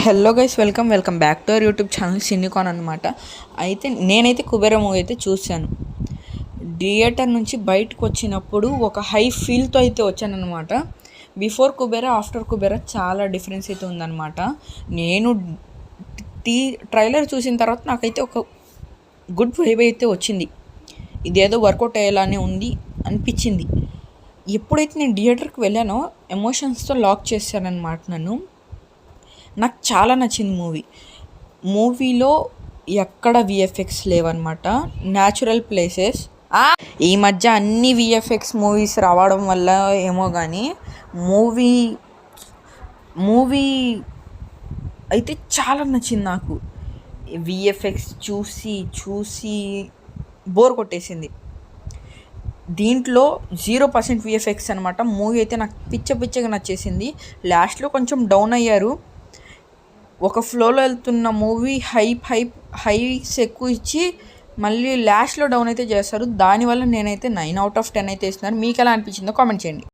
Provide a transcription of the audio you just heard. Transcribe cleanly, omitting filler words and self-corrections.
Hello guys, welcome back to our YouTube channel సినికాన్ అనమాట. అయితే నేనైతే కుబేర మూవీ అయితే చూశాను. థియేటర్ నుంచి బయటకు వచ్చినప్పుడు ఒక హై ఫీల్తో అయితే వచ్చానమాట. బిఫోర్ కుబేర, ఆఫ్టర్ కుబేర చాలా డిఫరెన్స్ అయితే ఉందన్నమాట. నేను ట్రైలర్ చూసిన తర్వాత నాకైతే ఒక గుడ్ వైబ్ అయితే వచ్చింది. ఇదేదో వర్కౌట్ అయ్యేలానే ఉంది అనిపించింది. ఎప్పుడైతే నేను థియేటర్కి వెళ్ళానో ఎమోషన్స్తో లాక్ చేశానన్నమాట నన్ను. నాకు చాలా నచ్చింది మూవీలో ఎక్కడ విఎఫ్ఎక్స్ లేవన్నమాట, న్యాచురల్ ప్లేసెస్. ఈ మధ్య అన్ని విఎఫ్ఎక్స్ మూవీస్ రావడం వల్ల ఏమో కానీ మూవీ అయితే చాలా నచ్చింది నాకు. విఎఫ్ఎక్స్ చూసి బోర్ కొట్టేసింది. దీంట్లో 0% విఎఫ్ఎక్స్ అనమాట. మూవీ అయితే నాకు పిచ్చగా నచ్చేసింది. లాస్ట్లో కొంచెం డౌన్ అయ్యారు. ఒక ఫ్లోలో వెళ్తున్న మూవీ హైస్ ఎక్కువ ఇచ్చి మళ్ళీ లాస్ట్లో డౌన్ అయితే చేస్తారు. దానివల్ల నేనైతే 9/10 అయితే ఇస్తున్నాను. మీకు ఎలా అనిపించిందో కామెంట్ చేయండి.